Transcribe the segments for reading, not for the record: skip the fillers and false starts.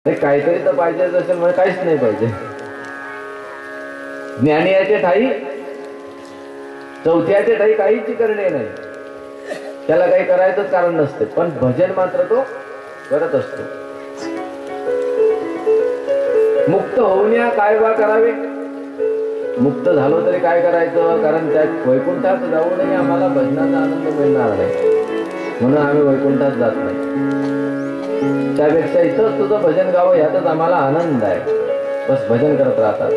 काहीतरी तर पाहिजे असेल म्हणजे काहीच नाही पाहिजे. ज्ञानियाचे ठाई चौथ्याचे ठाई काहीच करणे नाही. त्याला काही करायचंच कारण नसते, पण भजन मात्र तो करत असतो. मुक्त होऊया काय बा करावे. मुक्त झालो तरी काय करायचं, कारण त्या वैकुंठात जाऊ नये आम्हाला भजनाचा आनंद मिळणार नाही, म्हणून आम्ही वैकुंठात जात नाही. त्यापेक्षा इथंच तुझं भजन गावं यातच आम्हाला आनंद आहे. बस भजन करत राहतात.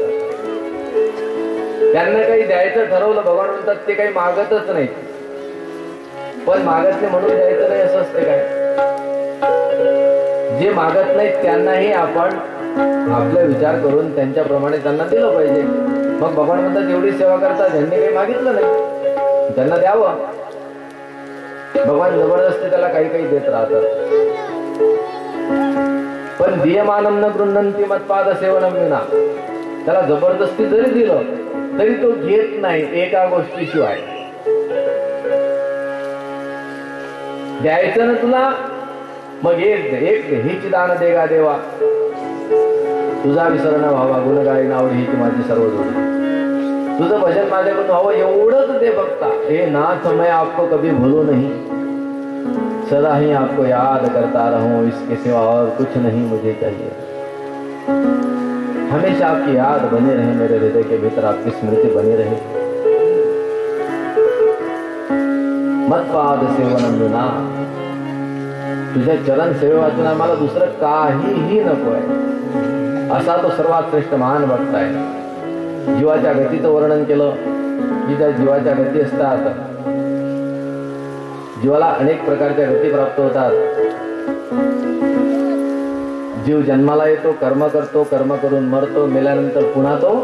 त्यांना काही द्यायचं ठरवलं, भगवान म्हणतात ते काही मागतच नाही. पण मागत नाही म्हणून द्यायचं नाही असं असते काय. जे मागत नाही त्यांनाही आपण आपला विचार करून त्यांच्याप्रमाणे त्यांना दिलं पाहिजे. मग भगवान म्हणतात एवढी सेवा करतात, ज्यांनी काही मागितलं नाही त्यांना द्यावं. भगवान जबरदस्ती त्याला काही काही देत राहतात. पण दीयमानं न गृह्णन्ति मत्पाद सेवनं विना, त्याला जबरदस्ती जरी दिलं तरी तो घेत नाही एका गोष्टीशिवाय. द्यायचं ना तुला, मग एक दे हीच दान देगा देवा, तुझा विसर न व्हावा गुणगायी नावडी हीच माझी सर्व जोडी. तुझं भजन माझ्याकडून व्हावं एवढंच दे बघता. हे नाथ मैं आपको कभी भूलू नहीं, सदा ही आपको याद करता रहूं, इसके सिवा और कुछ नहीं मुझे चाहिए. हमेशा आपकी याद बनी रहे, मेरे हृदय के भीतर आपकी स्मृति बनी रहे. मत्पाद सेवनं विना, तुझ्या चरण सेवेवाचून आम्हाला दुसरं काहीही नको आहे. असा तो सर्वात श्रेष्ठ महान भक्त आहे. जीवाच्या गतीचं वर्णन केलं की त्या जीवाच्या गती असतात. जीवाला अनेक प्रकारच्या गती प्राप्त होतात. जीव जन्माला येतो, कर्म करतो, कर्म करून मरतो, मेल्यानंतर पुन्हा तो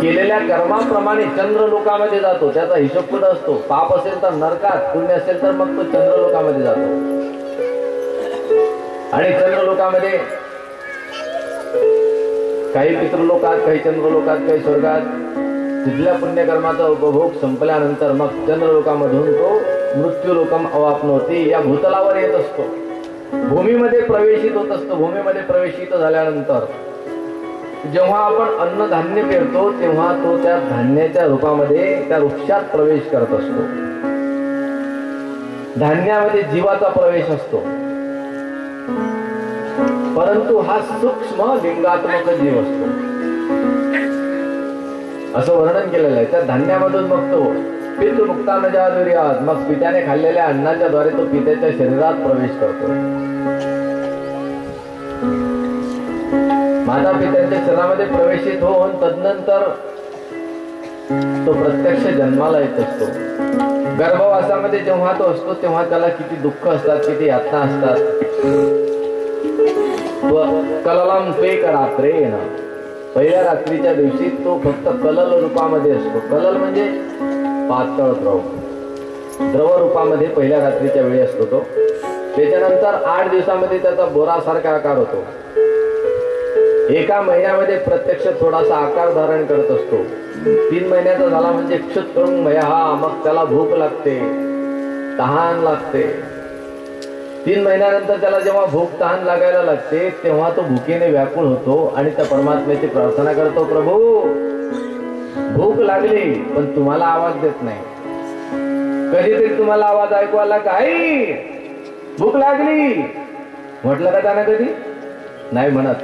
केलेल्या कर्माप्रमाणे चंद्रलोकामध्ये जातो. त्याचा हिशोब कुठं असतो. पाप असेल तर नरकात, पुण्य असेल तर मग तो चंद्रलोकामध्ये जातो. आणि चंद्रलोकामध्ये काही पितृलोकात, काही चंद्रलोकात, काही स्वर्गात. तिथल्या पुण्यकर्माचा उपभोग संपल्यानंतर मग चंद्रलोकामधून तो मृत्यूलोकम अवाप्नोती या भूतलावर येत असतो. भूमीमध्ये प्रवेशित होत असतो. भूमीमध्ये प्रवेशित झाल्यानंतर जेव्हा आपण अन्नधान्य पेरतो तेव्हा तो त्या धान्याच्या रूपामध्ये त्या वृक्षात प्रवेश करत असतो. धान्यामध्ये जीवाचा प्रवेश असतो, परंतु हा सूक्ष्म लिंगात्मक जीव असतो असं वर्णन केलेलं आहे. त्या धान्यामधून मग तो पितृमुक्तान जादुर्यात, मग पित्याने खाल्लेल्या अन्नाच्या द्वारे तो पित्याच्या शरीरात प्रवेश करतो. माता पित्यांच्या शरीरामध्ये प्रवेशित होऊन तदनंतर तो प्रत्यक्ष जन्माला येत असतो. गर्भवासामध्ये जेव्हा तो असतो तेव्हा त्याला किती दुःख असतात, किती यातना असतात. कललम स्वेक रात्रेन, पहिल्या रात्रीच्या दिवशी तो फक्त कलल रूपामध्ये असतो. कलल म्हणजे पातळ द्रव रूपामध्ये पहिल्या रात्रीच्या वेळी असतो तो. त्याच्यानंतर 8 दिवसामध्ये त्याचा बोरासारखा आकार होतो. एका महिन्यामध्ये प्रत्यक्ष थोडासा आकार धारण करत असतो. 3 महिन्याचा झाला म्हणजे क्षुत्रुंगमया, मग त्याला भूक लागते, तहान लागते. 3 महिन्यानंतर त्याला जेव्हा भूक तहान लागायला लागते तेव्हा तो भुकेने व्याकुळ होतो आणि त्या परमात्म्याची प्रार्थना करतो, प्रभू भूक लागली पण तुम्हाला आवाज देत नाही. कधीतरी तुम्हाला आवाज ऐकू आला काही भूक लागली म्हटलं का त्यानं? कधी नाही म्हणत.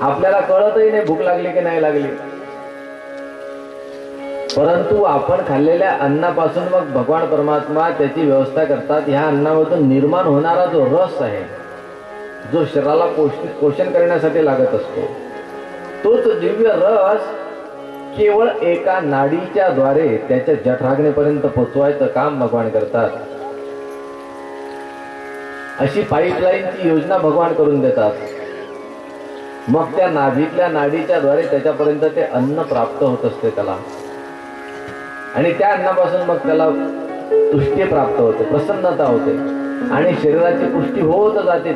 आपल्याला कळतही नाही भूक लागली की नाही लागली. परंतु आपण खाल्लेल्या अन्नापासून मग भगवान परमात्मा त्याची व्यवस्था करतात. ह्या अन्नामधून निर्माण होणारा जो रस आहे, जो शरीराला पोषण करण्यासाठी लागत असतो, तोच दिव्य रस केवळ एका नाडीच्या द्वारे त्याच्या जठराग्नीपर्यंत पोचवायचं काम भगवान करतात. अशी पाईपलाईनची योजना भगवान करून देतात. मग त्या नाभीतल्या नाडीच्या द्वारे त्याच्यापर्यंत ते अन्न प्राप्त होत असते त्याला. आणि त्या अन्नापासून मग त्याला तुष्टी प्राप्त होते, प्रसन्नता होते आणि शरीराची पुष्टी होत जाते.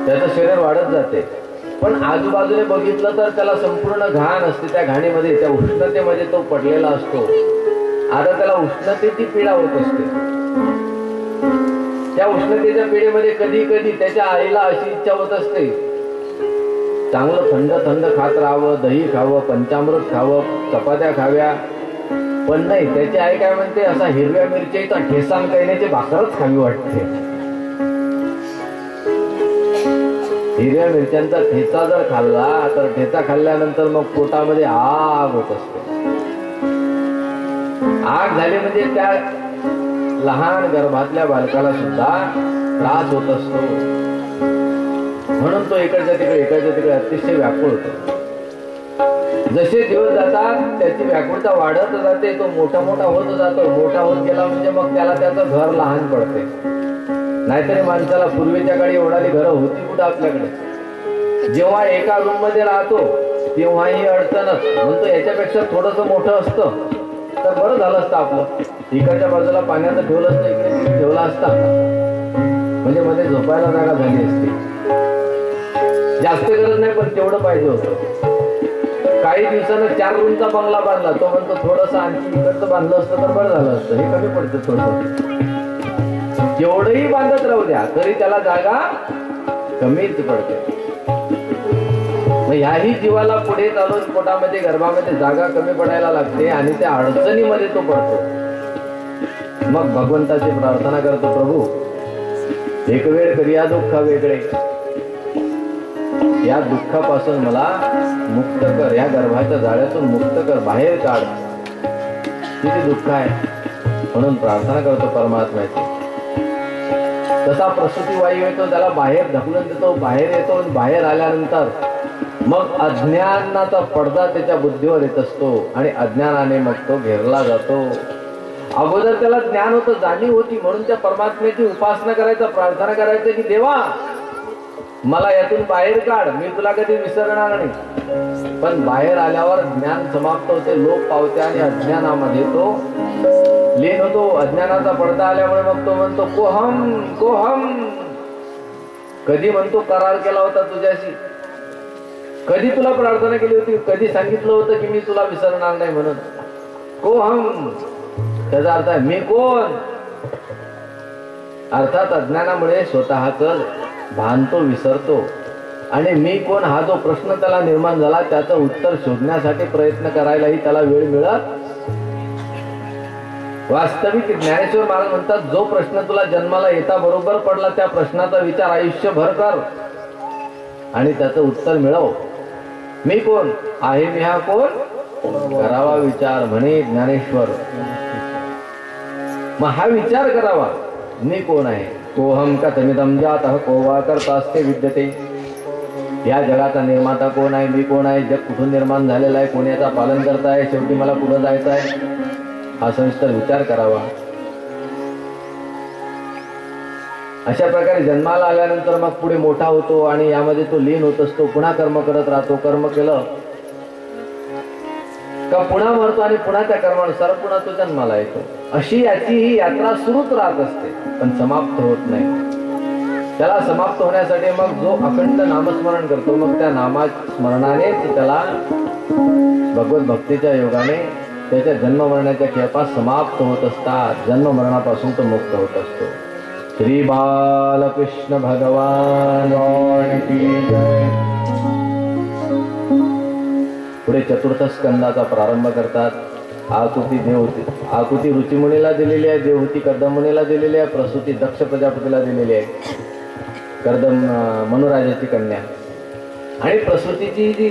त्याचं शरीर वाढत जाते. पण आजूबाजूने बघितलं तर त्याला संपूर्ण घाण असते. त्या घाणीमध्ये, त्या उष्णतेमध्ये तो पडलेला असतो. आता त्याला उष्णतेची पीडा होत असते. त्या उष्णतेच्या पिढीमध्ये कधी कधी त्याच्या आईला अशी इच्छा होत असते, चांगलं थंड थंड खात राहावं, दही खावं, पंचामृत खावं, चपात्या खाव्या. पण नाही, त्याची आई काय म्हणते, असा हिरव्या मिरचीचा ठेसान कैण्याची भाकरच खावी वाटते. हिरव्या मिरच्यांचा ठेचा जर खाल्ला तर ठेचा खाल्ल्यानंतर मग पोटामध्ये आग होत असते. आग झाली म्हणजे त्या लहान गर्भातल्या बालकाला सुद्धा त्रास होत असतो. म्हणून तो इकडच्या तिकडे अतिशय व्याकुळ होतो. जसे दिवस जातात त्याची व्याकुळता वाढत जाते, तो मोठा होत जातो. मोठा होत गेला म्हणजे मग त्याला त्याचं घर लहान पडते. नाहीतरी माणसाला पूर्वीच्या काळी एवढाली घरं होती कुठं आपल्याकडे. जेव्हा एका रूम मध्ये राहतो तेव्हा ही अडचणच. म्हणतो याच्यापेक्षा थोडस मोठं असतं तर बरं झालं असतं. आपलं इकडच्या बाजूला पाण्याचं ठेवलं असतं, इकडे ठेवला असता म्हणजे मध्ये झोपायला जागा झाली असती. जास्त गरज नाही पण तेवढं पाहिजे होतं. काही दिवसानं 4 रूमचा बंगला बांधला, तो म्हणतो थोडस आणखी इकडचं बांधलं असतं तर बरं झालं असतं. हे कमी पडतं थोडस. जेवढंही बांधत राहू द्या तरी त्याला जागा कमीच पडते. मग ह्याही जीवाला पुढे चालून पोटामध्ये गर्भामध्ये जागा कमी पडायला लागते आणि त्या अडचणीमध्ये तो पडतो. मग भगवंताची प्रार्थना करतो, प्रभू एक वेळ करिया दुःख वेगळे, या दुःखापासून मला मुक्त कर, या गर्भाच्या जाळ्यातून मुक्त कर, बाहेर काढ. किती दुःख आहे म्हणून प्रार्थना करतो परमात्म्याची. तसा प्रसूती वायू येतो, त्याला बाहेर ढकलून देतो, बाहेर येतो. बाहेर आल्यानंतर मग अज्ञानाचा पडदा त्याच्या बुद्धीवर येत असतो आणि अज्ञानाने मग तो घेरला जातो. अगोदर त्याला ज्ञान होतं, जाणीव होती, म्हणून त्या परमात्म्याची उपासना करायचं, प्रार्थना करायचं की देवा मला यातून बाहेर काढ, मी तुला कधी विसरणार नाही. पण बाहेर आल्यावर ज्ञान समाप्त होते, लोप पावते आणि अज्ञानामध्ये तो लीन होतो. अज्ञानाचा पडदा आल्यामुळे मग तो म्हणतो कोहम कोहम. कधी म्हणतो करार केला होता तुझ्याशी, कधी तुला प्रार्थना केली होती, कधी सांगितलं होतं की मी तुला विसरणार नाही म्हणून. कोहम त्याचा अर्थ आहे मी कोण. अर्थात अज्ञानामुळे स्वतःच भान तो विसरतो आणि मी कोण हा जो प्रश्न त्याला निर्माण झाला त्याचं उत्तर शोधण्यासाठी प्रयत्न करायलाही त्याला वेळ मिळत. वास्तविक ज्ञानेश्वर महाराज म्हणतात, जो प्रश्न तुला जन्माला येता बरोबर पडला त्या प्रश्नाचा विचार आयुष्यभर कर आणि त्याचं उत्तर मिळव. मी कोण आहे, मी हा कोण करावा विचार म्हणे ज्ञानेश्वर. मग हा विचार करावा, मी कोण आहे. कोहम कथमिदं जातः को वा कर्तास्ते विद्यते. या जगाचा निर्माता कोण आहे, मी कोण आहे, जग कुठून निर्माण झालेला आहे, कोण याचा पालन करताय, शेवटी मला पुढे जायचं आहे, हा सविस्तर विचार करावा. अशा प्रकारे जन्माला आल्यानंतर मग पुढे मोठा होतो आणि यामध्ये तो लीन होत असतो. पुन्हा कर्म करत राहतो. कर्म केलं का पुन्हा मरतो आणि पुन्हा त्या कर्मानुसार पुन्हा तो जन्माला येतो. अशी याची ही यात्रा सुरूच राहत असते पण समाप्त होत नाही. त्याला समाप्त होण्यासाठी मग जो अखंड नामस्मरण करतो मग त्या नामस्मरणानेच त्याला भगवत भक्तीच्या योगाने त्याच्या जन्म मरणाच्या खेपा समाप्त होत असतात. जन्म मरणापासून तो मुक्त होत असतो. श्री बालकृष्ण भगवान की जय. पुढे चतुर्थ स्कंदाचा प्रारंभ करतात. आकुती देवहूती, आकुती ऋषीमुनीला दिलेली आहे, देवहूती कर्दमुनीला दिलेली आहे, प्रसूती दक्ष प्रजापतीला दिलेली आहे, कर्दम मनुराजाची कन्या. आणि प्रसूतीची जी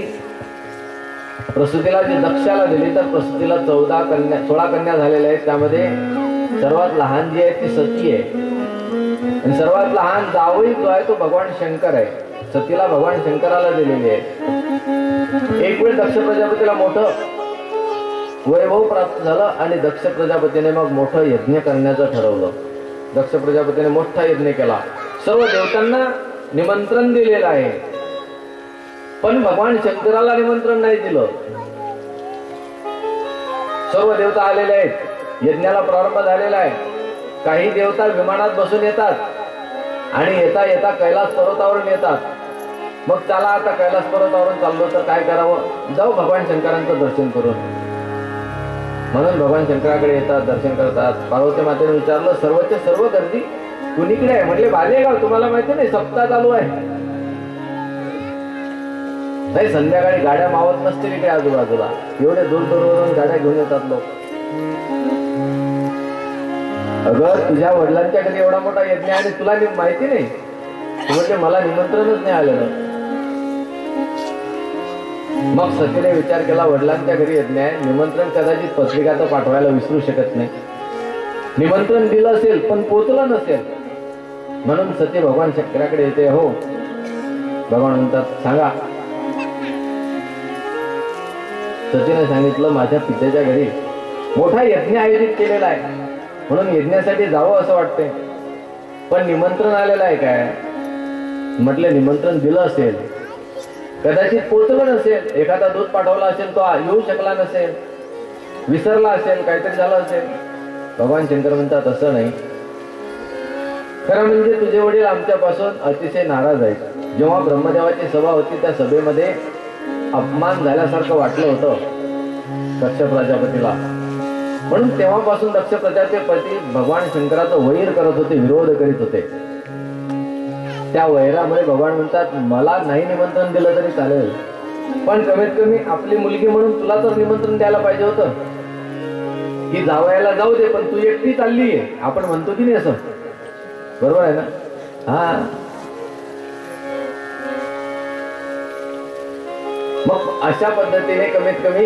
प्रसूतीला जी दक्षाला दिली तर प्रसूतीला 16 कन्या झालेल्या आहेत. त्यामध्ये सर्वात लहान जी आहे ती सती आहे आणि सर्वात लहान जावई जो आहे तो भगवान शंकर आहे. सतीला भगवान शंकराला दिलेली आहे. एक वेळ दक्ष प्रजापतीला मोठं वैभव प्राप्त झालं आणि दक्ष प्रजापतीने मग मोठं यज्ञ करण्याचं ठरवलं. दक्ष प्रजापतीने मोठा यज्ञ केला. सर्व देवतांना निमंत्रण दिलेलं आहे पण भगवान शंकराला निमंत्रण नाही दिलं. सर्व देवता आलेले आहेत, यज्ञाला प्रारंभ झालेला आहे. काही देवता विमानात बसून येतात आणि येता येता कैलास पर्वतावरून येतात. मग त्याला आता कैलास पर्वतावरून चाललो तर काय करावं, जाऊ भगवान शंकरांचं दर्शन करून. म्हणून भगवान शंकराकडे येतात, दर्शन करतात. पार्वती मातेने विचारलं, सर्वच्या सर्व गर्दी कुणीकडे आहे म्हटले बालेगाव. तुम्हाला माहिती नाही सप्ताह चालू आहे. नाही संध्याकाळी गाड्या मावत नसतील इकडे आजूबाजूला. एवढे दूर दूरवरून गाड्या घेऊन येतात लोक. अगं तुझ्या वडिलांच्या घरी एवढा मोठा यज्ञ आणि तुला माहिती नाही. तू म्हणजे मला निमंत्रणच नाही आलेलं. मग सतीने विचार केला वडिलांच्या घरी यज्ञ आहे, निमंत्रण कदाचित पत्रिका तर पाठवायला विसरू शकत नाही. निमंत्रण दिलं असेल पण पोचलं नसेल. म्हणून सती भगवान शंकराकडे येते. हो भगवान म्हणतात सांगा. सतीने सांगितलं माझ्या पित्याच्या घरी मोठा यज्ञ आयोजित केलेला आहे, म्हणून यज्ञासाठी जावं असं वाटतंय, पण निमंत्रण आलेलं आहे काय. म्हटलं निमंत्रण दिलं असेल, कदाचित पोचलं नसेल, एखादा दूध पाठवला असेल तो येऊ शकला नसेल, विसरला असेल, काहीतरी झालं असेल. भगवान शंकर म्हणतात असं नाही. खरं म्हणजे तुझे वडील आमच्यापासून अतिशय नाराज आहेत. जेव्हा ब्रह्मदेवाची सभा होती त्या सभेमध्ये अपमान झाल्यासारखं वाटलं होतं दक्ष प्रजापतीला, म्हणून तेव्हापासून दक्ष प्रजापती भगवान शंकराचं वैर करत होते, विरोध करीत होते. त्या वैरामुळे भगवान म्हणतात मला नाही निमंत्रण दिलं तरी चालेल, पण कमीत कमी आपली मुलगी म्हणून तुला तर निमंत्रण द्यायला पाहिजे होतं की जावयाला जाऊ दे, पण तू एकटी चालली आहे. आपण म्हणतो की नाही असं, बरोबर आहे ना. हा मग अशा पद्धतीने कमीत कमी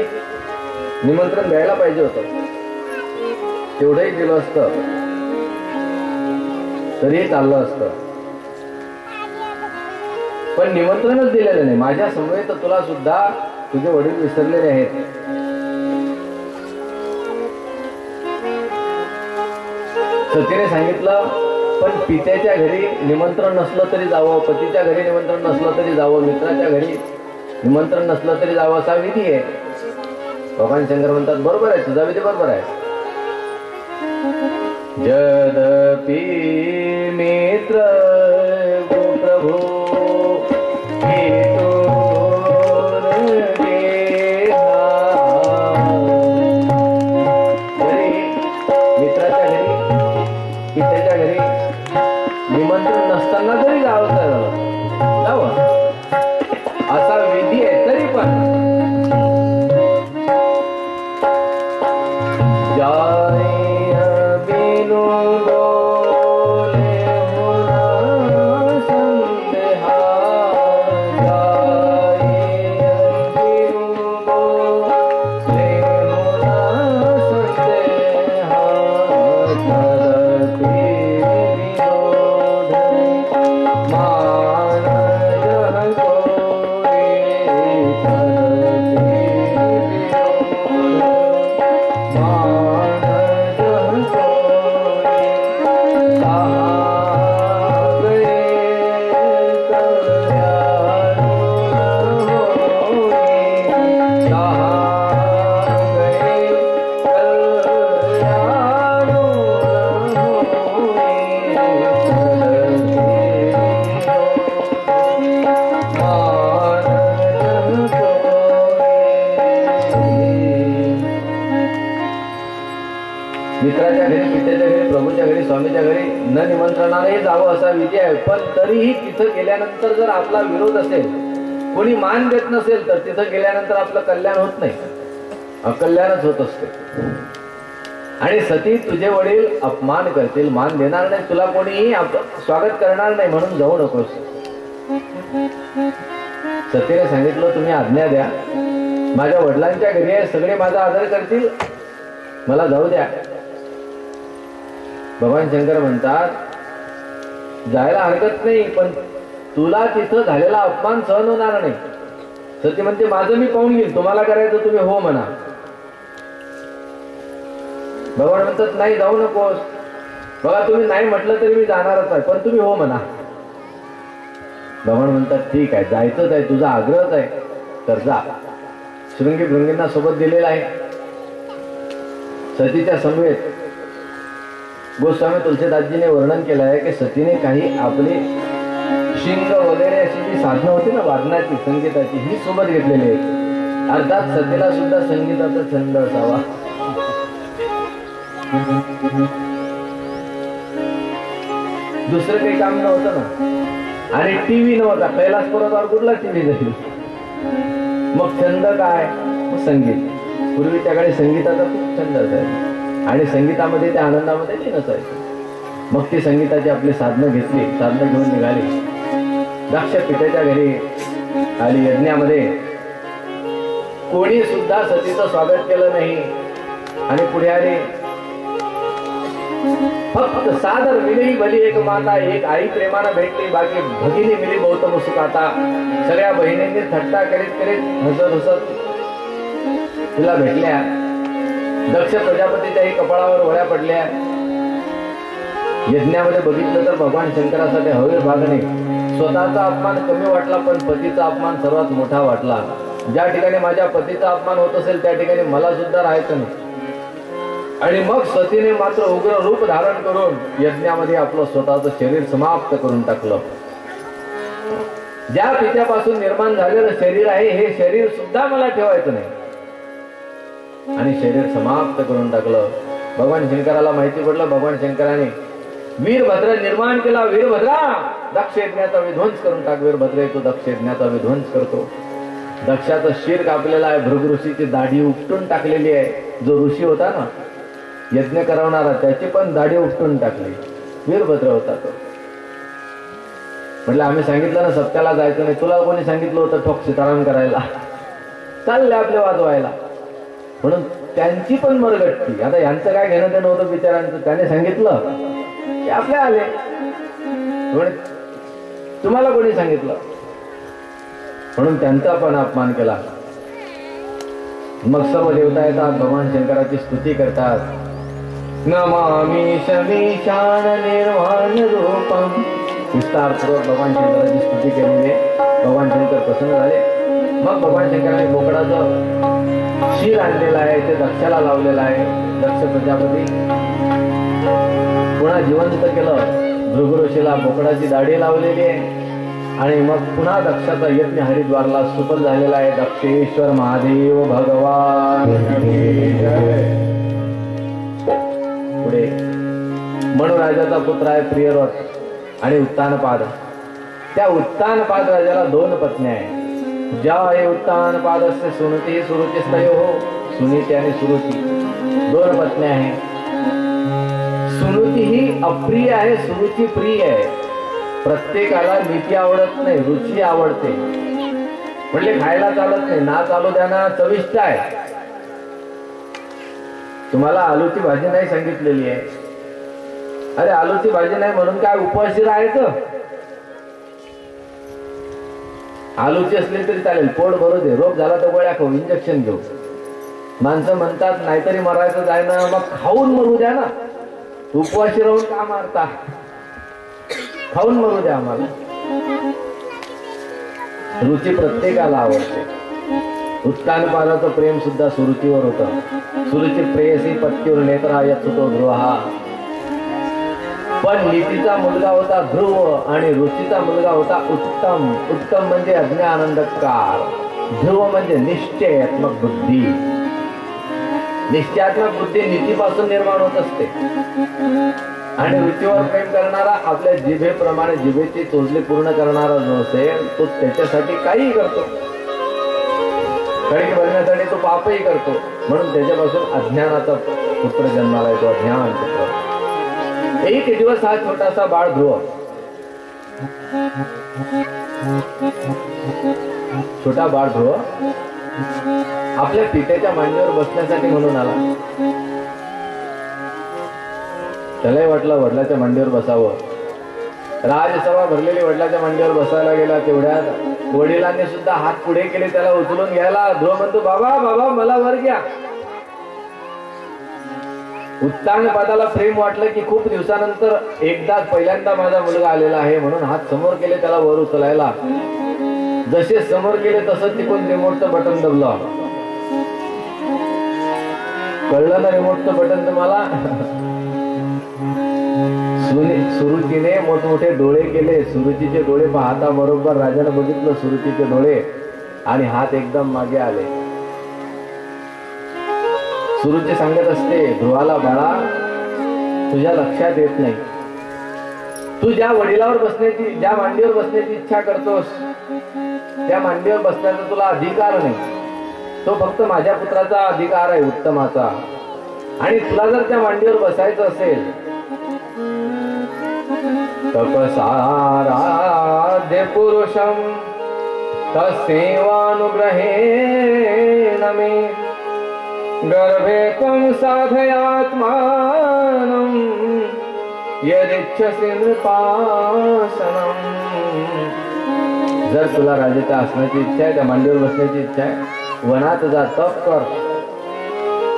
निमंत्रण द्यायला पाहिजे होतं. तेवढंही दिलं असतं तरीही चाललं असतं, पण निमंत्रणच दिलेलं नाही. माझ्या समवेत तुला सुद्धा तुझे वडील विसरलेले आहेत. सतीने सांगितलं पण पित्याच्या घरी निमंत्रण नसलं तरी जावं, पतीच्या घरी निमंत्रण नसलं तरी जावं, मित्राच्या घरी निमंत्रण नसलं तरी जावं असा विधी आहे. भगवान शंकर म्हणतात बरोबर आहे, तुझा विधी बरोबर आहे. यद्यपि मित्र प्रभु मित्राच्या घरी पित्याच्या घरी निमंत्रण नसताना जरी जावं असा विधी आहे, तरी पण मित्राच्या घरी पित्याच्या घरी प्रभूच्या घरी स्वामीच्या घरी न निमंत्रणाने जावं असा विधी आहे. पण तरीही तिथं गेल्यानंतर जर आपला विरोध असेल, कोणी मान देत नसेल, तर तिथं गेल्यानंतर आपलं कल्याण होत नाही, अकल्याणच होत असते. आणि सती तुझे वडील अपमान करतील, मान देणार नाही, तुला कोणीही स्वागत करणार नाही, म्हणून जाऊ नकोस. सतीने सांगितलं तुम्ही आज्ञा द्या, माझ्या वडिलांच्या घरी आहे, सगळे माझा आदर करतील, मला जाऊ द्या. भगवान शंकर म्हणतात जायला हरकत नाही, पण तुला तिथं झालेला अपमान सहन होणार नाही. सती म्हणते माझं मी पाहून घेईल, तुम्हाला करायचं तुम्ही हो म्हणा. भगवान म्हणतात नाही जाऊ नकोस, बघा तुम्ही नाही म्हटलं तरी मी जाणारच आहे, पण तुम्ही हो म्हणा. भगवान म्हणतात ठीक आहे, जायचंच आहे, तुझा आग्रहच आहे तर जा. शृंगी भृंगींना सोबत दिलेला आहे. सतीच्या समवेत गोस्वामी तुलसीदासजीने वर्णन केलं आहे की सतीने काही आपली शिंग वगैरे अशी जी साधनं होती ना वादनाची, संगीताची, ही सोबत घेतलेली आहे. अर्थात सतीला सुद्धा संगीताचा छंद असावा. दुसरं काही काम नव्हतं ना, आणि टीव्ही नव्हता. कैलास पर्वतावर कुठला टीव्ही जाईल? मग छंद काय? मग संगीत. पूर्वीच्या काळी संगीताचा खूप छंद असायचा आणि संगीतामध्ये त्या आनंदामध्ये ते नसायचं. मग ती संगीताची आपली साधनं घेतली, साधनं घेऊन निघाली. दक्ष पित्याच्या घरी आली. यज्ञामध्ये कोणी सुद्धा सतीचं स्वागत केलं नाही आणि पुढे आले. फक्त सादर मिली भली एक माता, एक आई प्रेमानं भेटली, बाकी भगिनी मिली बहुत मुसुकाता. सगळ्या बहिणींनी थट्टा करीत करीत हसत हसत तिला भेटल्या. दक्ष प्रजापतीच्याही कपाळावर वळ्या पडल्या. यज्ञामध्ये बघितलं तर भगवान शंकरासाठी हवे भागणे. स्वतःचा अपमान कमी वाटला, पण पतीचा अपमान सर्वात मोठा वाटला. ज्या ठिकाणी माझ्या पतीचा अपमान होत असेल त्या ठिकाणी मला सुद्धा राहायचं नाही. आणि मग सतीने मात्र उग्र रूप धारण करून यज्ञामध्ये आपलं स्वतःचं शरीर समाप्त करून टाकलं. ज्या पित्यापासून निर्माण झालेलं शरीर आहे हे शरीर सुद्धा मला ठेवायचं नाही, आणि शरीर समाप्त करून टाकलं. भगवान शंकराला माहिती पडलं. भगवान शंकराने वीरभद्र निर्माण केला. वीरभद्रा, दक्ष यज्ञाचा विध्वंस करून टाक. वीरभद्र तो दक्ष यज्ञाचा विध्वंस करतो. दक्षाचं शिर कापलेला आहे. भृग ऋषीची दाढी उपटून टाकलेली आहे. जो ऋषी होता ना यज्ञ करवणारा, त्याची पण दाढी उपटून टाकली. वीरभद्र होता तो. म्हटलं आम्ही सांगितलं ना सत्याला जायचं नाही. तुला कोणी सांगितलं होतं ठोक सीताराम करायला? चालले आपले वाजवायला. म्हणून त्यांची पण मरगटती. आता यांचं काय घेणं देणं होतं बिचारांचं? त्याने सांगितलं ते आपले आले. तुम्हाला कोणी सांगितलं? म्हणून त्यांचा पण अपमान केला. मग सर्व देवता येतात, भगवान शंकराची स्तुती करतात. नमामि शमीशान निर्वाण रूपम. विस्तारपूर्वक भगवान शंकराची स्तुती केलेली आहे. भगवान शंकर प्रसन्न झाले. मग भगवान शंकराने बोकडाचं शिर आणलेलं आहे, ते दक्षाला लावलेलं आहे. दक्ष प्रजापती पुन्हा जिवंत केलं. भृग ऋषीला बोकडाची दाढी लावलेली आहे आणि मग पुन्हा दक्षाचा यज्ञ हरिद्वारला सुफल झालेला आहे. दक्षेश्वर महादेव भगवान. पुढे मनुराजाचा पुत्र आहे प्रियव्रत आणि उत्तानपाद. त्या उत्तानपाद राजाला 2 पत्न्या आहेत. ज्या उत्तानपादस्य सुनुती सुरुचिस्तयो. सुनीती आणि सुरुची 2 पत्न्या आहेत. सुनुती ही अप्रिय आहे, सुरुची प्रिय आहे. प्रत्येकाला नीती आवडत नाही, रुची आवडते. म्हणजे खायला चालत नाही, ना चालू द्याना चविष्ट आहे. तुम्हाला आलूची भाजी नाही सांगितलेली आहे. अरे आलूची भाजी नाही म्हणून काय उपवासी राहायचं? आलूची असली तरी चालेल, पोट भरू दे. रोग झाला तर गोळ्या खाऊ, इंजेक्शन घेऊ. माणसं म्हणतात नाहीतरी मरायचं जाय ना, मग खाऊन मरू द्या ना. उपवासी राहून का मारता? खाऊन मरू द्या आम्हाला. रुची प्रत्येकाला आवडते. उत्तानपादाचं प्रेम सुद्धा सुरुचीवर होतं. सुरुची प्रेयसी पत्यूर नेत्रा यत्सुतो ध्रुवा. पण नीतीचा मुलगा होता ध्रुव आणि रुचीचा मुलगा होता उत्तम. उत्तम म्हणजे अज्ञानंदकार. ध्रुव म्हणजे निश्चयात्मक बुद्धी. निश्चयात्मक बुद्धी नीतीपासून निर्माण होत असते. आणि रुचीवर प्रेम करणारा आपल्या जिभेप्रमाणे जिभेची चोचली पूर्ण करणारा जो असेल तो त्याच्यासाठी काही करतो. कणिक भरण्यासाठी तो पापही करतो. म्हणून त्याच्यापासून अज्ञानाचा पुत्र जन्माला येतो. अज्ञान पुत्र. एक दिवस हा छोटासा बाळ ध्रुव, छोटा बाळ ध्रुव आपल्या पित्याच्या मांडीवर बसण्यासाठी म्हणून आला. त्यालाही वाटलं वडिलाच्या मांडीवर बसावं. राजसभा भरलेली वडिलाच्या मांडीवर बसायला गेला. तेवढ्यात वडिलांनी सुद्धा हात पुढे केले त्याला उचलून घ्यायला. ध्रुव म्हणतो बाबा बाबा मला वर घ्या. उत्तानपादाला प्रेम वाटलं की खूप दिवसानंतर एकदाच पहिल्यांदा माझा मुलगा आलेला आहे म्हणून हात समोर केले त्याला वर उचलायला. जसे समोर केले तसं तिकडून रिमोटचं बटन दबलं. कळलं ना रिमोटचं बटन तुम्हाला? सुरुचीने मोठमोठे डोळे केले. सुरुचीचे डोळे पाहता बरोबर राजाने बघितलं सुरुचीचे डोळे आणि हात एकदम मागे आले. सुरुची सांगत असते ध्रुवाला, बाळा तुझ्या लक्षात येत नाही तू ज्या वडिलावर बसण्याची, ज्या मांडीवर बसण्याची इच्छा करतोस, त्या मांडीवर बसण्याचा तुला अधिकार नाही. तो फक्त माझ्या पुत्राचा अधिकार आहे, उत्तमाचा. आणि तुला जर त्या मांडीवर बसायचं असेल, तपसाराध्य पुरुषम तस्सेवानुग्रहेण मे गर्भे त्वं साधयात्मानं यदिच्छसि नृपासनं. जर तुला राजाच्या आसनाची इच्छा आहे, त्या मांडीवर बसण्याची इच्छा आहे, वनात जा, तप कर,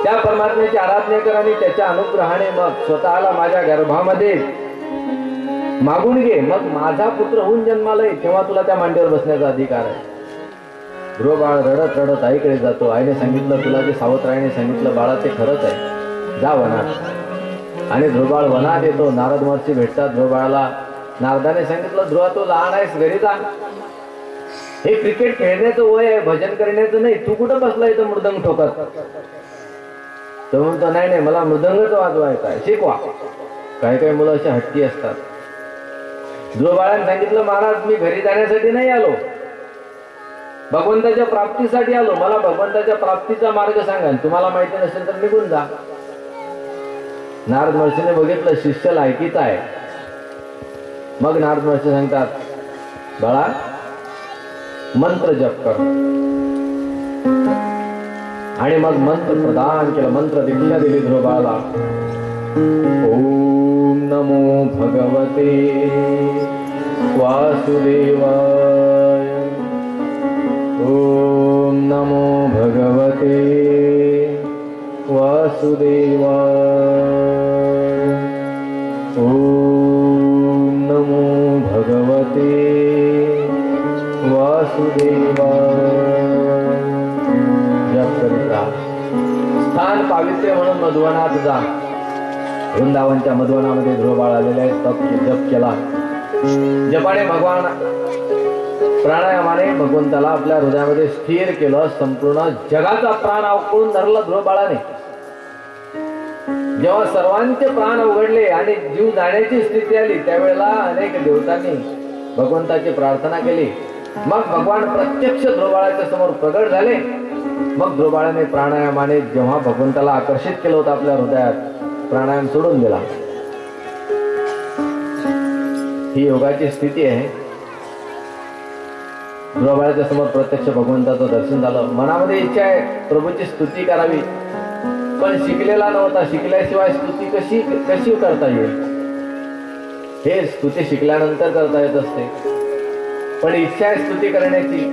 त्या परमात्म्याची आराधना कर आणि त्याच्या अनुग्रहाने मग स्वतःला माझ्या गर्भामध्ये मागून घे. मग माझा पुत्र होऊन जन्माला येईल, तेव्हा तुला त्या मांडीवर बसण्याचा अधिकार आहे. ध्रुव बाळ रडत रडत आईकडे जातो. आईने सांगितलं, तुला जे सावत्राईने सांगितलं बाळा ते खरंच आहे, जा वनात. आणि ध्रुव बाळ वनात येतो. नारद महर्षी भेटतात ध्रुव बाळाला. नारदाने सांगितलं, ध्रुवा तू लहान आहेस, घरी जा. हे क्रिकेट खेळण्याचं वय आहे, भजन करण्याचं नाही. तू कुठं बसला इथं मृदंग ठोकत? तो म्हणतो, नाही नाही, मला मृदंगच वाजवायचा आहे, शिकवा. काही काही मुलं अशी हट्टी असतात. ध्रुव बाळाने सांगितलं, महाराज मी घरी जाण्यासाठी नाही आलो, भगवंताच्या प्राप्तीसाठी आलो. मला भगवंताच्या प्राप्तीचा मार्ग सांगा, तुम्हाला माहिती नसेल तर निघून जा. नारद महर्षीने बघितलं शिष्य लायकीचा आहे. मग नारद महर्षी सांगतात, बाळा मंत्र जप कर. आणि मग मंत्र प्रदान केलं, मंत्र दीक्षा दिली ध्रुव बाळाला. ओम नमो भगवते वासुदेवाय. ओम नमो भगवते वासुदेवाय. ओम नमो भगवते वासुदेवाय. जप करीत राहा. स्थान पावित्र्य म्हणून मधुवनात जा. वृंदावनच्या मधुवनामध्ये ध्रुव बाळ आलेले आहे. तप जप केला. जपाने भगवान प्राणायामाने भगवंताला आपल्या हृदयामध्ये स्थिर केलं. संपूर्ण जगाचा प्राण अवकळून धरला ध्रुव बाळाने. जेव्हा सर्वांचे प्राण उघडले आणि जीव जाण्याची स्थिती आली, त्यावेळेला अनेक देवतांनी भगवंताची प्रार्थना केली. मग भगवान प्रत्यक्ष ध्रुव बाळाच्या समोर प्रगट झाले. मग ध्रुव बाळाने प्राणायामाने जेव्हा भगवंताला आकर्षित केलं होतं आपल्या हृदयात, प्राणायाम सोडून दिला. ही योगाची स्थिती आहे. ध्रुव बाळाच्या समोर प्रत्यक्ष भगवंताचं दर्शन झालं. मनामध्ये इच्छा आहे प्रभूची स्तुती करावी, पण शिकलेला नव्हता. शिकल्याशिवाय स्तुती कशी करता येईल? हे स्तुती शिकल्यानंतर करता येत असते, पण इच्छा आहे स्तुती करण्याची.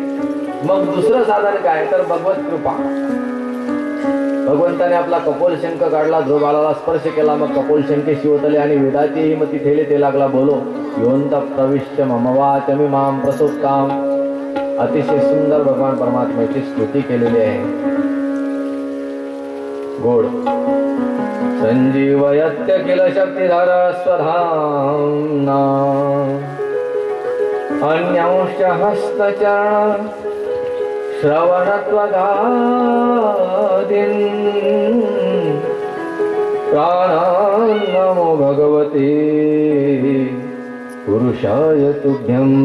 मग दुसरं साधन काय तर भगवत कृपा. भगवंताने आपला कपोल शंख काढला, ध्रुव बाळाला स्पर्श केला. मग कपोल शंखे शिवतले आणि वेदाची हिमती ठेले ते लागला. बोलो योंत प्रविश्य मम वाचमी माम प्रसोत्ताम. अतिशय सुंदर भगवान परमात्म्याची स्तुती केलेली आहे. गोड संजीवयत्य किल शक्तिधर स्वधाम्ना अन्यांश हस्तचरण श्रवणत्वगादीन् प्राणान् नमो भगवते पुरुषाय तुभ्यम्.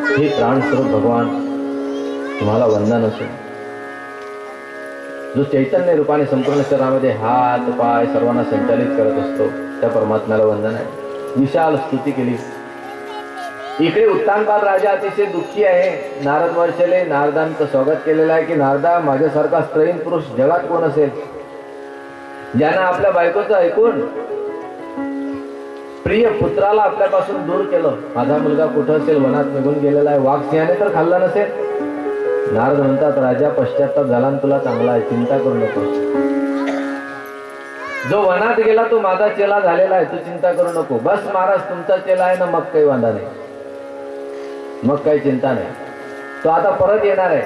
हे प्राणस्वरूप भगवान तुम्हाला वंदन असेल. जो चैतन्य रूपाने संपूर्ण शरीरामध्ये हात पाय सर्वांना संचालित करत असतो, त्या परमात्म्याला वंदन आहे. विशाल स्तुती केली. इकडे उत्तानपाद राजा अतिशय दुःखी आहे. नारद महर्षीने नारदांचं स्वागत केलेलं आहे की नारदा, माझ्यासारखा स्त्रीन पुरुष जगात कोण असेल ज्यानं आपल्या बायकोचं ऐकून प्रिय पुत्राला आपल्यापासून दूर केलं. माझा मुलगा कुठं असेल? वनात निघून गेलेला आहे. वाघ सिंहाने तर खाल्ला नसेल. नारद म्हणतात, राजा पश्चाताप झाला आणि तुला चांगला आहे, चिंता करू नको. जो वनात गेला तो माझा चेला झालेला आहे, तू चिंता करू नको. बस महाराज तुमचा चेला आहे ना, मग काही वांधा नाही, मग काही चिंता नाही. तो आता परत येणार आहे.